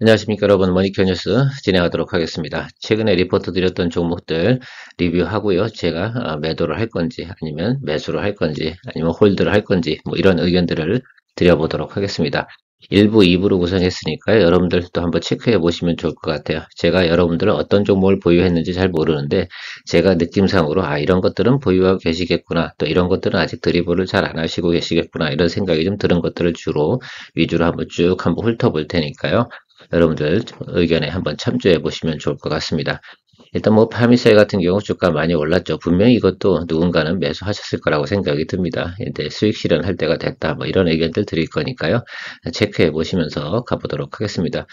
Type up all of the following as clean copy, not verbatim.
안녕하십니까 여러분, 머니큐어 뉴스 진행하도록 하겠습니다. 최근에 리포트 드렸던 종목들 리뷰하고요. 제가 매도를 할 건지 아니면 매수를 할 건지 아니면 홀드를 할 건지 뭐 이런 의견들을 드려보도록 하겠습니다. 1부, 2부로 구성했으니까요. 여러분들도 한번 체크해 보시면 좋을 것 같아요. 제가 여러분들은 어떤 종목을 보유했는지 잘 모르는데 제가 느낌상으로 이런 것들은 보유하고 계시겠구나, 또 이런 것들은 아직 드리블을 잘 안 하시고 계시겠구나, 이런 생각이 좀 드는 것들을 위주로 한번 쭉 한번 훑어볼 테니까요. 여러분들 의견에 한번 참조해 보시면 좋을 것 같습니다. 일단 뭐 파미사이 같은 경우 주가 많이 올랐죠. 분명히 이것도 누군가는 매수하셨을 거라고 생각이 듭니다. 근데 수익 실현할 때가 됐다, 뭐 이런 의견들 드릴 거니까요. 체크해 보시면서 가보도록 하겠습니다.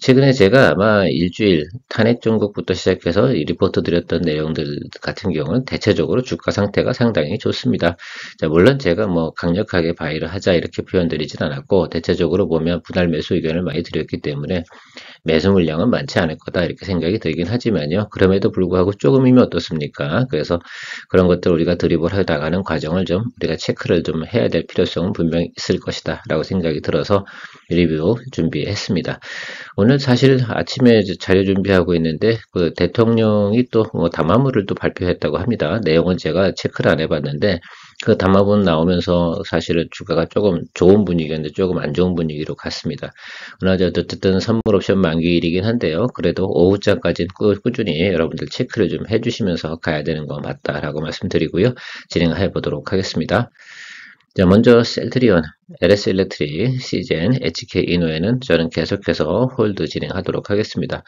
최근에 제가 아마 일주일 탄핵 종국부터 시작해서 이 리포트 드렸던 내용들 같은 경우는 대체적으로 주가 상태가 상당히 좋습니다. 자, 물론 제가 뭐 강력하게 바이를 하자 이렇게 표현드리진 않았고, 대체적으로 보면 분할 매수 의견을 많이 드렸기 때문에 매수 물량은 많지 않을 거다 이렇게 생각이 들긴 하지만요. 그럼에도 불구하고 조금이면 어떻습니까? 그래서 그런 것들 우리가 드리블 해 나가는 과정을 좀 우리가 체크를 좀 해야 될 필요성은 분명히 있을 것이다 라고 생각이 들어서 리뷰 준비했습니다. 오늘 사실 아침에 자료 준비하고 있는데 그 대통령이 또 뭐 담화문을 또 발표했다고 합니다. 내용은 제가 체크를 안 해봤는데 그 담화문 나오면서 사실은 주가가 조금 좋은 분위기였는데 조금 안 좋은 분위기로 갔습니다. 어쨌든 선물 옵션 만기일이긴 한데요. 그래도 오후장까지는 꾸준히 여러분들 체크를 좀 해주시면서 가야 되는 거 맞다라고 말씀드리고요. 진행해 보도록 하겠습니다. 자, 먼저 셀트리온, LS 일렉트릭, 시젠, HK 이노에는 저는 계속해서 홀드 진행하도록 하겠습니다.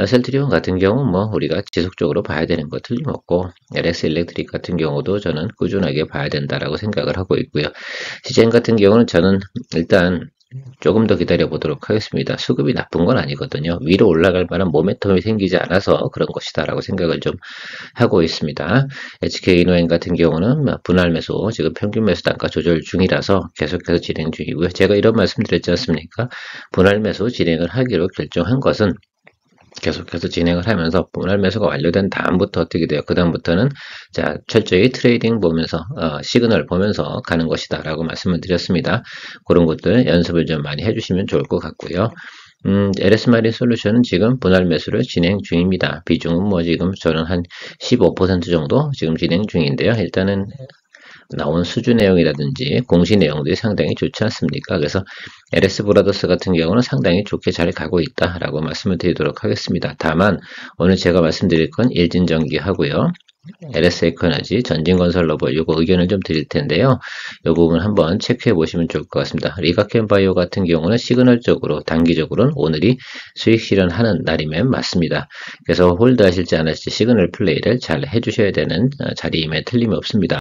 셀트리온 같은 경우 뭐 우리가 지속적으로 봐야 되는 거 틀림없고, LS 일렉트릭 같은 경우도 저는 꾸준하게 봐야 된다라고 생각을 하고 있고요. 시젠 같은 경우는 저는 일단 조금 더 기다려 보도록 하겠습니다. 수급이 나쁜 건 아니거든요. 위로 올라갈 만한 모멘텀이 생기지 않아서 그런 것이다 라고 생각을 좀 하고 있습니다. HK이노엔 같은 경우는 분할 매수, 지금 평균 매수 단가 조절 중이라서 계속해서 진행 중이고요. 제가 이런 말씀 드렸지 않습니까? 분할 매수 진행을 하기로 결정한 것은 계속해서 진행을 하면서 분할 매수가 완료된 다음부터 어떻게 돼요? 그 다음부터는 자, 철저히 트레이딩 보면서 시그널 보면서 가는 것이다 라고 말씀을 드렸습니다. 그런 것들 연습을 좀 많이 해주시면 좋을 것 같고요. LS 마린 솔루션은 지금 분할 매수를 진행 중입니다. 비중은 뭐 지금 저는 한 15% 정도 지금 진행 중인데요. 일단은 나온 수주 내용이라든지 공시 내용들이 상당히 좋지 않습니까? 그래서 LS 브라더스 같은 경우는 상당히 좋게 잘 가고 있다라고 말씀을 드리도록 하겠습니다. 다만 오늘 제가 말씀드릴 건 일진전기 하고요. LS 에코너지, 전진건설로버 요거 의견을 좀 드릴 텐데요. 이 부분 한번 체크해 보시면 좋을 것 같습니다. 리가켄바이오 같은 경우는 시그널적으로 단기적으로는 오늘이 수익 실현하는 날이면 맞습니다. 그래서 홀드 하실지 안 하실지 시그널 플레이를 잘 해주셔야 되는 자리임에 틀림이 없습니다.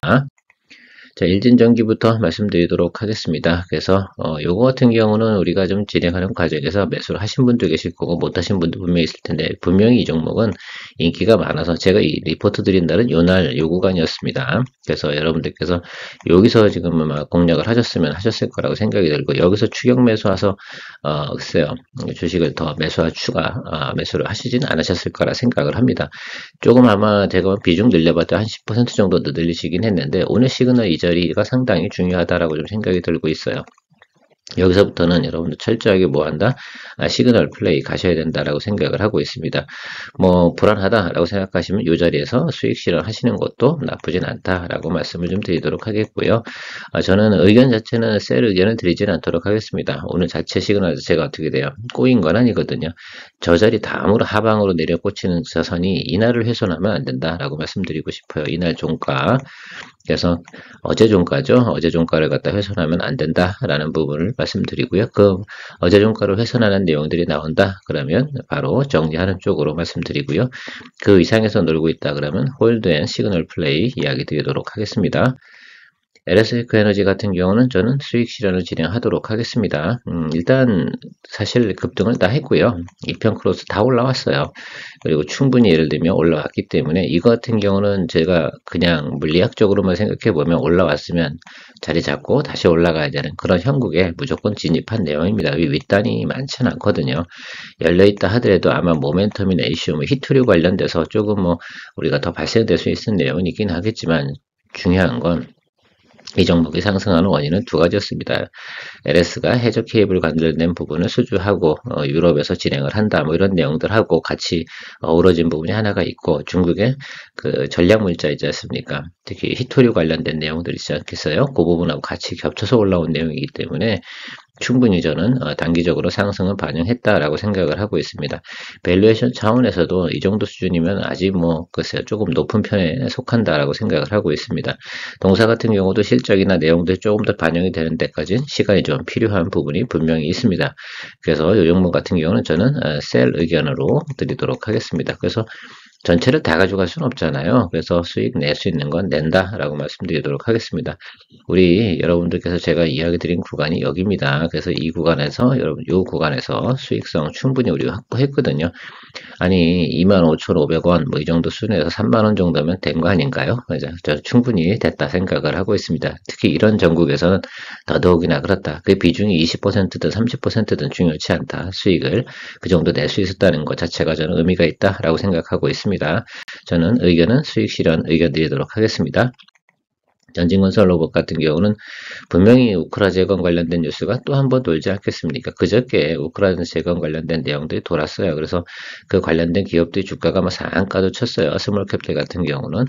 자, 일진전기부터 말씀드리도록 하겠습니다. 그래서 요거 같은 경우는 우리가 좀 진행하는 과정에서 매수를 하신 분도 계실 거고 못 하신 분도 분명히 있을 텐데, 분명히 이 종목은 인기가 많아서 제가 이 리포트 드린 날은 요날 요 구간이었습니다. 그래서 여러분들께서 여기서 지금 막 공략을 하셨을 거라고 생각이 들고, 여기서 추격 매수해서 글쎄요, 주식을 더 추가 매수를 하시지는 않으셨을 거라 생각을 합니다. 조금 아마 제가 비중 늘려봤자 한 10% 정도 늘리시긴 했는데, 오늘 시그널 이 자리가 상당히 중요하다라고 좀 생각이 들고 있어요. 여기서부터는 여러분들 철저하게 뭐 한다? 시그널 플레이 가셔야 된다라고 생각을 하고 있습니다. 뭐 불안하다라고 생각하시면 이 자리에서 수익 실현하시는 것도 나쁘진 않다라고 말씀을 좀 드리도록 하겠고요. 저는 의견 자체는 셀 의견을 드리지는 않도록 하겠습니다. 오늘 자체 시그널 자체가 어떻게 돼요? 꼬인 건 아니거든요. 저 자리 다음으로 하방으로 내려 꽂히는 자선이 이날을 훼손하면 안 된다라고 말씀드리고 싶어요. 이날 종가. 그래서 어제 종가죠. 어제 종가를 갖다 훼손하면 안 된다라는 부분을 말씀드리고요. 그 어제 종가를 훼손하는 내용들이 나온다 그러면 바로 정리하는 쪽으로 말씀드리고요. 그 이상에서 놀고 있다 그러면 홀드 앤 시그널 플레이 이야기 드리도록 하겠습니다. LS에너지 같은 경우는 저는 수익 실현을 진행하도록 하겠습니다. 일단 사실 급등을 다 했고요. 2편 크로스 다 올라왔어요. 그리고 충분히 예를 들면 올라왔기 때문에 이거 같은 경우는 제가 그냥 물리학적으로만 생각해 보면 올라왔으면 자리 잡고 다시 올라가야 되는 그런 형국에 무조건 진입한 내용입니다. 윗단이 많지는 않거든요. 열려있다 하더라도 아마 모멘텀이나 이슈, 히트류 관련돼서 조금 우리가 더 발생될 수 있는 내용은 있긴 하겠지만, 중요한 건 이 종목이 상승하는 원인은 두 가지였습니다. LS가 해저 케이블 관련된 부분을 수주하고 유럽에서 진행을 한다 뭐 이런 내용들하고 같이 어우러진 부분이 하나가 있고, 중국의 그 전략 물자 있지 않습니까? 특히 히토류 관련된 내용들이 있지 않겠어요? 그 부분하고 같이 겹쳐서 올라온 내용이기 때문에 충분히 저는 단기적으로 상승은 반영했다라고 생각을 하고 있습니다. 밸류에이션 차원에서도 이 정도 수준이면 아직 뭐 글쎄요, 조금 높은 편에 속한다라고 생각을 하고 있습니다. 동사 같은 경우도 실적이나 내용들이 조금 더 반영이 되는 데까지 시간이 좀 필요한 부분이 분명히 있습니다. 그래서 이 종목 같은 경우는 저는 셀 의견으로 드리도록 하겠습니다. 그래서 전체를 다 가져갈 수는 없잖아요. 그래서 수익 낼 수 있는 건 낸다라고 말씀드리도록 하겠습니다. 우리 여러분들께서 제가 이야기 드린 구간이 여기입니다. 그래서 이 구간에서 여러분 이 구간에서 수익성 충분히 우리가 확보했거든요. 아니 25,500원 뭐 이 정도 수준에서 3만원 정도면 된 거 아닌가요? 저 충분히 됐다 생각을 하고 있습니다. 특히 이런 전국에서는 더더욱이나 그렇다. 그 비중이 20%든 30%든 중요치 않다. 수익을 그 정도 낼 수 있었다는 것 자체가 저는 의미가 있다라고 생각하고 있습니다. 저는 의견은 수익 실현 의견 드리도록 하겠습니다. 전진건설 로봇 같은 경우는 분명히 우크라 재건 관련된 뉴스가 또 한 번 돌지 않겠습니까? 그저께 우크라 재건 관련된 내용들이 돌았어요. 그래서 그 관련된 기업들이 주가가 뭐 상한가도 쳤어요. 스몰캡들 같은 경우는.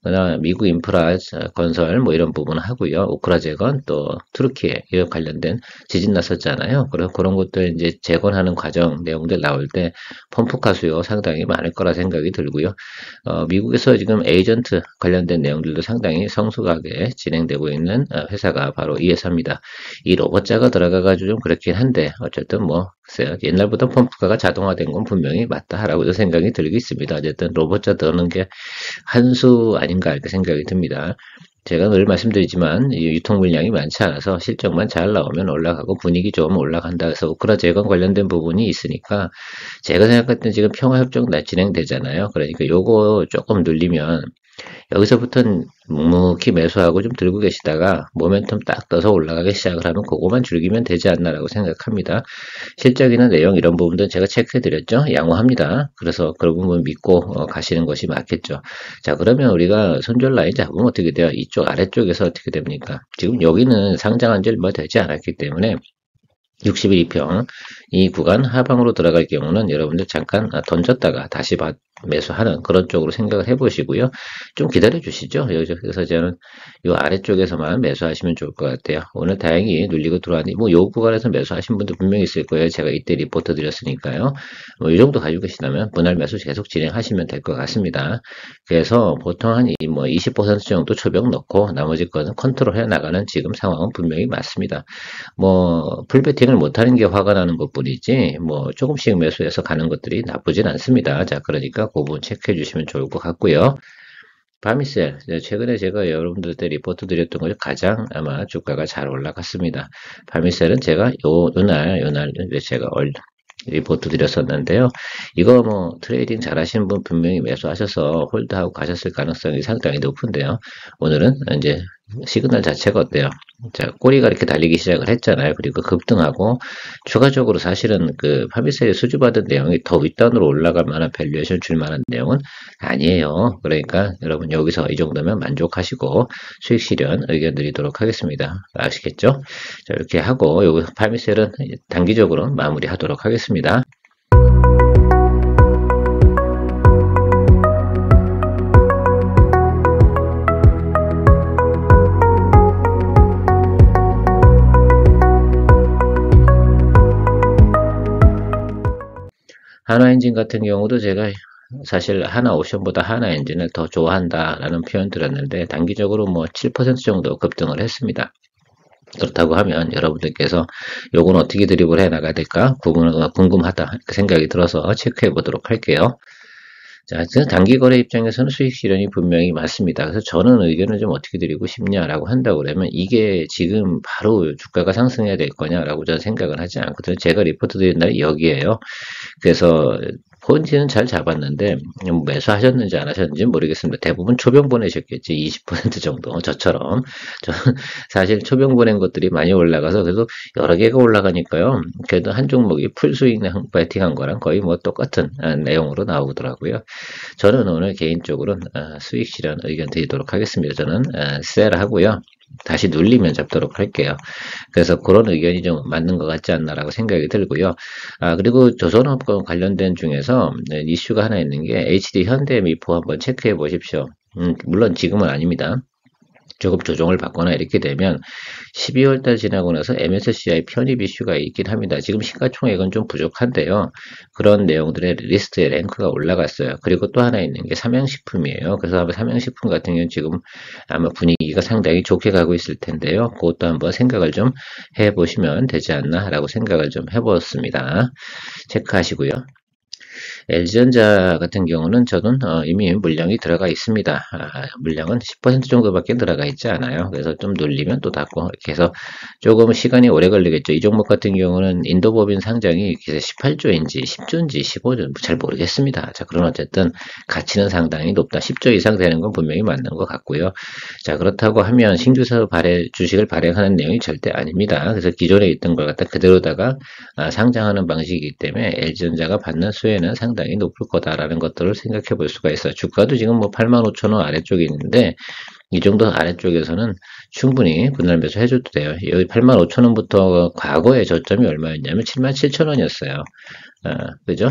그러나 미국 인프라 건설 뭐 이런 부분 하고요. 우크라 재건 또 투르키에 이런 관련된 지진 났었잖아요. 그래서 그런 것들 이제 재건하는 과정 내용들 나올 때 펌프카 수요 상당히 많을 거라 생각이 들고요. 미국에서 지금 에이전트 관련된 내용들도 상당히 성숙하게 진행되고 있는 회사가 바로 이 회사입니다. 이 로봇자가 들어가가지고 좀 그렇긴 한데 어쨌든 뭐 글쎄요, 옛날보다 펌프카가 자동화된 건 분명히 맞다라고 생각이 들고 있습니다. 어쨌든 로봇자 들어오는 게 한 수 아닌가 이렇게 생각이 듭니다. 제가 늘 말씀드리지만 유통 물량이 많지 않아서 실적만 잘 나오면 올라가고 분위기 좀 올라간다 해서 우크라 재건 관련된 부분이 있으니까 제가 생각할 때 지금 평화협정 진행되잖아요. 그러니까 요거 조금 눌리면 여기서부터는 묵묵히 매수하고 좀 들고 계시다가 모멘텀 딱 떠서 올라가기 시작을 하면 그거만 즐기면 되지 않나라고 생각합니다. 실적이나 내용 이런 부분들은 제가 체크해드렸죠. 양호합니다. 그래서 그런 부분 믿고 가시는 것이 맞겠죠. 자, 그러면 우리가 손절 라인 잡으면 어떻게 돼요? 이쪽 아래쪽에서 어떻게 됩니까? 지금 여기는 상장한 지 얼마 되지 않았기 때문에 60일 2평 이 구간 하방으로 들어갈 경우는 여러분들 잠깐 던졌다가 다시 매수하는 그런 쪽으로 생각을 해보시고요. 좀 기다려 주시죠. 그래서 저는 이 아래쪽에서만 매수하시면 좋을 것 같아요. 오늘 다행히 눌리고 들어왔는데 뭐요 구간에서 매수하신 분들 분명히 있을 거예요. 제가 이때 리포트 드렸으니까요. 뭐 이 정도 가지고 계시다면 분할 매수 계속 진행하시면 될 것 같습니다. 그래서 보통 한 뭐 20% 정도 초벽 넣고 나머지 거는 컨트롤 해 나가는 지금 상황은 분명히 맞습니다. 뭐 풀베팅을 못하는 게 화가 나는 것뿐이지 뭐 조금씩 매수해서 가는 것들이 나쁘진 않습니다. 자, 그러니까 그 부분 체크해 주시면 좋을 것 같고요. 바미셀 최근에 제가 여러분들한테 리포트 드렸던 거죠. 가장 아마 주가가 잘 올라갔습니다. 바미셀은 제가 요날 제가 리포트 드렸었는데요. 이거 뭐 트레이딩 잘 하시는 분 분명히 매수하셔서 홀드하고 가셨을 가능성이 상당히 높은데요. 오늘은 이제 시그널 자체가 어때요? 자, 꼬리가 이렇게 달리기 시작을 했잖아요. 그리고 급등하고 추가적으로 사실은 그 파비셀이 수주받은 내용이 더 윗단으로 올라갈 만한 밸류에이션 줄 만한 내용은 아니에요. 그러니까 여러분 여기서 이 정도면 만족하시고 수익 실현 의견 드리도록 하겠습니다. 아시겠죠? 자, 이렇게 하고 요거 파비셀은 단기적으로 마무리하도록 하겠습니다. 하나엔진 같은 경우도 제가 사실 하나오션보다 하나엔진을 더 좋아한다라는 표현 들었는데 단기적으로 뭐 7% 정도 급등을 했습니다. 그렇다고 하면 여러분들께서 요건 어떻게 드립을 해 나가야 될까 궁금하다 이렇게 생각이 들어서 체크해 보도록 할게요. 자, 단기 거래 입장에서는 수익 실현이 분명히 맞습니다. 그래서 저는 의견을 좀 어떻게 드리고 싶냐라고 한다고 그러면 이게 지금 바로 주가가 상승해야 될 거냐라고 저는 생각을 하지 않거든요. 제가 리포트 드린 날이 여기에요. 그래서 포인트는 잘 잡았는데 매수하셨는지 안 하셨는지 모르겠습니다. 대부분 초병 보내셨겠지. 20% 정도 저처럼. 저는 사실 초병 보낸 것들이 많이 올라가서 그래도 여러 개가 올라가니까요. 그래도 한 종목이 풀스윙 배팅한 거랑 거의 뭐 똑같은 내용으로 나오더라고요. 저는 오늘 개인적으로 수익 실현 의견 드리도록 하겠습니다. 저는 셀 하고요. 다시 눌리면 잡도록 할게요. 그래서 그런 의견이 좀 맞는 것 같지 않나라고 생각이 들고요. 그리고 조선업과 관련된 중에서 이슈가 하나 있는 게 HD 현대미포 한번 체크해 보십시오. 물론 지금은 아닙니다. 조금 조정을 받거나 이렇게 되면 12월 달 지나고 나서 MSCI 편입 이슈가 있긴 합니다. 지금 시가총액은 좀 부족한데요. 그런 내용들의 리스트에 랭크가 올라갔어요. 그리고 또 하나 있는 게 삼양식품이에요. 그래서 아마 삼양식품 같은 경우는 지금 아마 분위기가 상당히 좋게 가고 있을 텐데요. 그것도 한번 생각을 좀 해보시면 되지 않나라고 생각을 좀 해보았습니다. 체크하시고요. LG전자 같은 경우는 저는 이미 물량이 들어가 있습니다. 물량은 10% 정도밖에 들어가 있지 않아요. 그래서 좀 눌리면 또 닫고 이렇게 해서 조금 시간이 오래 걸리겠죠. 이 종목 같은 경우는 인도법인 상장이 18조인지 10조인지 15조 잘 모르겠습니다. 자, 그런 어쨌든 가치는 상당히 높다. 10조 이상 되는 건 분명히 맞는 것 같고요. 자, 그렇다고 하면 신규사 주식을 발행하는 내용이 절대 아닙니다. 그래서 기존에 있던 걸 갖다 그대로다가 상장하는 방식이기 때문에 LG전자가 받는 수혜는 상당히 높을 거다라는 것들을 생각해 볼 수가 있어요. 주가도 지금 뭐 85,000원 아래쪽에 있는데 이 정도 아래쪽에서는 충분히 분할 매수 해줘도 돼요. 여기 85,000원부터 과거의 저점이 얼마였냐면 77,000원이었어요. 그죠?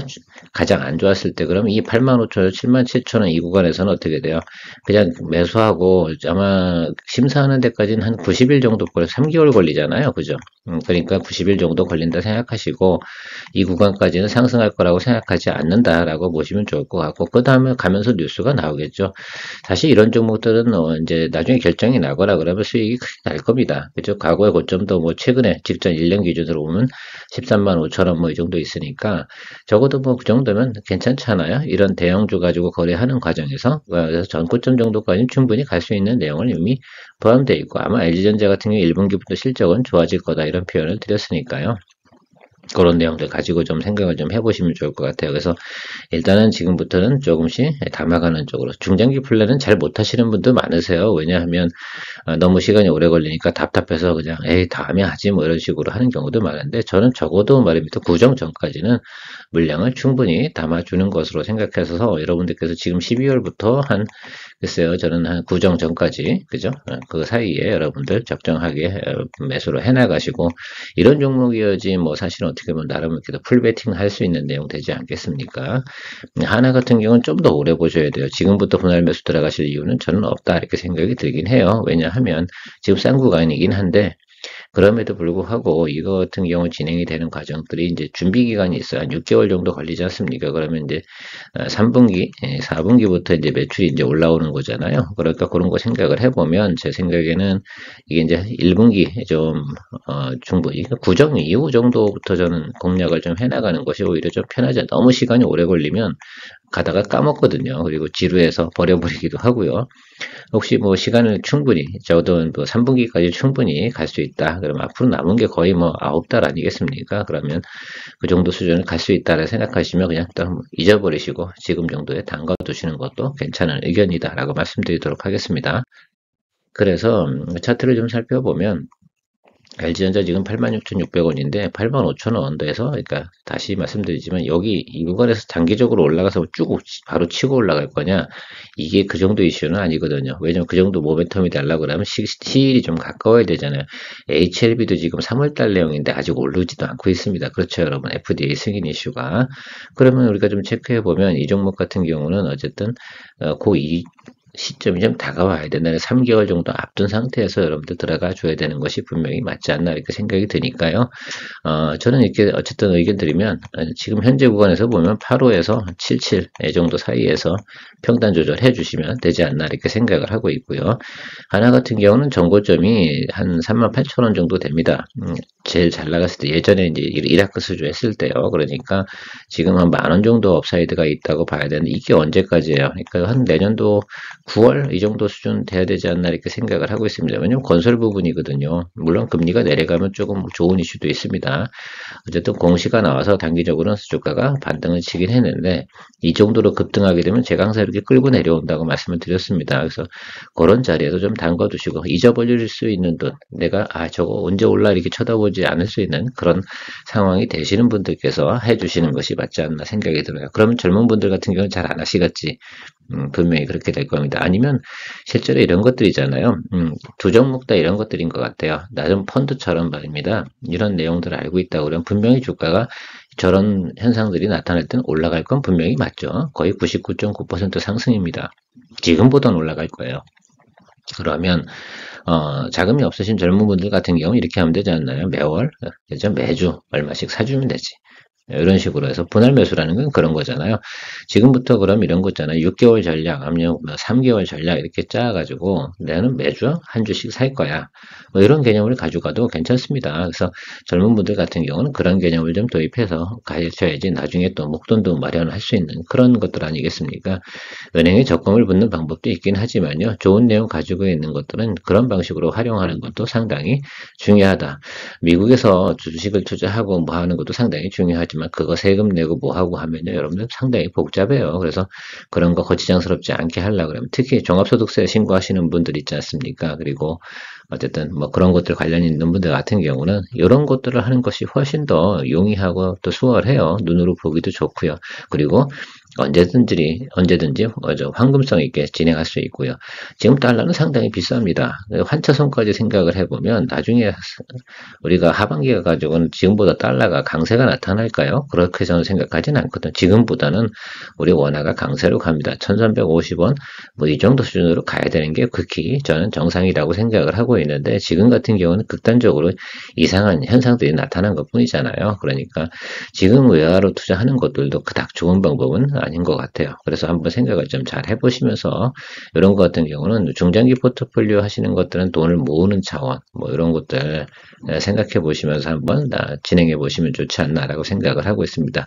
가장 안 좋았을 때, 그럼 이 85,000원, 77,000원 이 구간에서는 어떻게 돼요? 그냥 매수하고 아마 심사하는 데까지는 한 90일 정도 걸려, 3개월 걸리잖아요. 그죠? 그러니까 90일 정도 걸린다 생각하시고, 이 구간까지는 상승할 거라고 생각하지 않는다라고 보시면 좋을 것 같고, 그 다음에 가면서 뉴스가 나오겠죠. 사실 이런 종목들은 이제 나중에 결정이 나거나 그러면 수익이 크게 날 겁니다. 그죠? 과거의 고점도 뭐 최근에 직전 1년 기준으로 보면 13만 5천원 뭐 이 정도 있으니까 적어도 뭐 그 정도면 괜찮잖아요. 이런 대형주 가지고 거래하는 과정에서 그래서 전고점 정도까지는 충분히 갈 수 있는 내용을 이미 포함되어 있고 아마 LG전자 같은 경우 1분기부터 실적은 좋아질 거다 이런 표현을 드렸으니까요. 그런 내용들 가지고 좀 생각을 좀 해보시면 좋을 것 같아요. 그래서 일단은 지금부터는 조금씩 담아가는 쪽으로 중장기 플랜은 잘 못하시는 분도 많으세요. 왜냐하면 너무 시간이 오래 걸리니까 답답해서 그냥 에이 다음에 하지 뭐 이런 식으로 하는 경우도 많은데 저는 적어도 말입니다. 구정 전까지는 물량을 충분히 담아주는 것으로 생각해서 여러분들께서 지금 12월부터 한 글쎄요 저는 한 구정 전까지 그죠? 그 사이에 여러분들 적정하게 매수를 해나가시고 이런 종목이어지 뭐 사실은 어떻게 보면 나름 이렇게 풀베팅 할 수 있는 내용 되지 않겠습니까? 하나 같은 경우는 좀 더 오래 보셔야 돼요. 지금부터 분할 매수 들어가실 이유는 저는 없다 이렇게 생각이 들긴 해요. 왜냐하면 지금 싼 구간이긴 한데 그럼에도 불구하고 이거 같은 경우 진행이 되는 과정들이 이제 준비 기간이 있어요. 한 6개월 정도 걸리지 않습니까? 그러면 이제 3분기, 4분기부터 이제 매출이 이제 올라오는 거잖아요. 그러니까 그런 거 생각을 해보면 제 생각에는 이게 이제 1분기 좀 충분히 구정 이후 정도부터 저는 공략을 좀 해나가는 것이 오히려 좀 편하지. 너무 시간이 오래 걸리면 가다가 까먹거든요. 그리고 지루해서 버려버리기도 하고요. 혹시 뭐 시간을 충분히 적어도 뭐 3분기까지 충분히 갈 수 있다. 그럼 앞으로 남은 게 거의 뭐 9달 아니겠습니까? 그러면 그 정도 수준을 갈 수 있다라 생각하시면 그냥 또 잊어버리시고 지금 정도에 담가 두시는 것도 괜찮은 의견이다라고 말씀드리도록 하겠습니다. 그래서 차트를 좀 살펴보면 LG전자 지금 86,600원인데 85,000원 언더에서 그러니까 다시 말씀드리지만 여기 이 구간에서 단기적으로 올라가서 쭉 바로 치고 올라갈 거냐 이게 그 정도 이슈는 아니거든요. 왜냐면 그 정도 모멘텀이 되려고 그러면 시일이 좀 가까워야 되잖아요. HLB도 지금 3월달 내용인데 아직 오르지도 않고 있습니다. 그렇죠 여러분 FDA 승인 이슈가 그러면 우리가 좀 체크해 보면 이 종목 같은 경우는 어쨌든 그 시점이 좀 다가와야 된다는 3개월 정도 앞둔 상태에서 여러분들 들어가 줘야 되는 것이 분명히 맞지 않나 이렇게 생각이 드니까요. 저는 이렇게 어쨌든 의견 드리면 지금 현재 구간에서 보면 85에서 77 정도 사이에서 평단 조절해 주시면 되지 않나 이렇게 생각을 하고 있고요. 하나 같은 경우는 정고점이 한 38,000원 정도 됩니다. 제일 잘 나갔을 때 예전에 이제 이라크 수주 했을 때요. 그러니까 지금 한 10,000원 정도 업사이드가 있다고 봐야 되는데 이게 언제까지예요? 그러니까 한 내년도 9월 이 정도 수준 돼야 되지 않나 이렇게 생각을 하고 있습니다. 왜냐면 건설 부분이거든요. 물론 금리가 내려가면 조금 좋은 이슈도 있습니다. 어쨌든 공시가 나와서 단기적으로는 주가가 반등을 치긴 했는데 이 정도로 급등하게 되면 제가 항상 이렇게 끌고 내려온다고 말씀을 드렸습니다. 그래서 그런 자리에서 좀 담가 두시고 잊어버릴 수 있는 돈 내가 저거 언제 올라 이렇게 쳐다보지 않을 수 있는 그런 상황이 되시는 분들께서 해주시는 것이 맞지 않나 생각이 들어요. 그러면 젊은 분들 같은 경우는 잘 안 하시겠지. 분명히 그렇게 될 겁니다. 아니면 실제로 이런 것들이잖아요. 두 종목 다 이런 것들인 것 같아요. 낮은 펀드처럼 말입니다. 이런 내용들을 알고 있다고 그러면 분명히 주가가 저런 현상들이 나타날 때는 올라갈 건 분명히 맞죠. 거의 99.9% 상승입니다. 지금보다는 올라갈 거예요. 그러면 자금이 없으신 젊은 분들 같은 경우 이렇게 하면 되지 않나요? 매월, 그죠? 매주 얼마씩 사주면 되지. 이런 식으로 해서 분할 매수라는 건 그런 거잖아요. 지금부터 그럼 이런 거 있잖아요. 6개월 전략, 압력 3개월 전략 이렇게 짜가지고 나는 매주 한 주씩 살 거야. 뭐 이런 개념을 가져가도 괜찮습니다. 그래서 젊은 분들 같은 경우는 그런 개념을 좀 도입해서 가르쳐야지 나중에 또 목돈도 마련할 수 있는 그런 것들 아니겠습니까? 은행에 적금을 붓는 방법도 있긴 하지만요. 좋은 내용 가지고 있는 것들은 그런 방식으로 활용하는 것도 상당히 중요하다. 미국에서 주식을 투자하고 뭐 하는 것도 상당히 중요하지만 그거 세금 내고 뭐 하고 하면요. 여러분들 상당히 복잡해요. 그래서 그런 거 거치장스럽지 않게 하려고 그러면 특히 종합소득세 신고하시는 분들 있지 않습니까? 그리고 어쨌든 뭐 그런 것들 관련 있는 분들 같은 경우는 이런 것들을 하는 것이 훨씬 더 용이하고 또 수월해요. 눈으로 보기도 좋고요. 그리고 언제든지 황금성 있게 진행할 수 있고요. 지금 달러는 상당히 비쌉니다. 환차손까지 생각을 해보면 나중에 우리가 하반기가 가지고는 지금보다 달러가 강세가 나타날까요? 그렇게 저는 생각하지는 않거든요. 지금보다는 우리 원화가 강세로 갑니다. 1350원 뭐 이 정도 수준으로 가야 되는 게 극히 저는 정상이라고 생각을 하고 있는데 지금 같은 경우는 극단적으로 이상한 현상들이 나타난 것 뿐이잖아요. 그러니까 지금 외화로 투자하는 것들도 그닥 좋은 방법은 아닌 것 같아요. 그래서 한번 생각을 좀 잘 해보시면서 이런 것 같은 경우는 중장기 포트폴리오 하시는 것들은 돈을 모으는 차원 뭐 이런 것들 생각해 보시면서 한번 진행해 보시면 좋지 않나라고 생각을 하고 있습니다.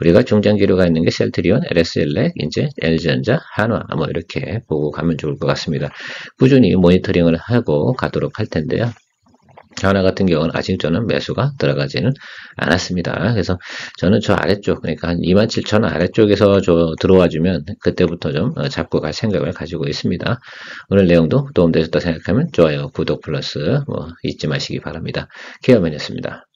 우리가 중장기로 가 있는 게 셀트리온, LS엘렉, 이제 LG전자, 한화 뭐 이렇게 보고 가면 좋을 것 같습니다. 꾸준히 모니터링을 하고 가도록 할 텐데요. 하나 같은 경우는 아직 저는 매수가 들어가지는 않았습니다. 그래서 저는 저 아래쪽, 그러니까 한 27,000원 아래쪽에서 들어와주면 그때부터 좀 잡고 갈 생각을 가지고 있습니다. 오늘 내용도 도움되셨다 생각하면 좋아요, 구독 플러스 뭐 잊지 마시기 바랍니다. 케어맨이었습니다.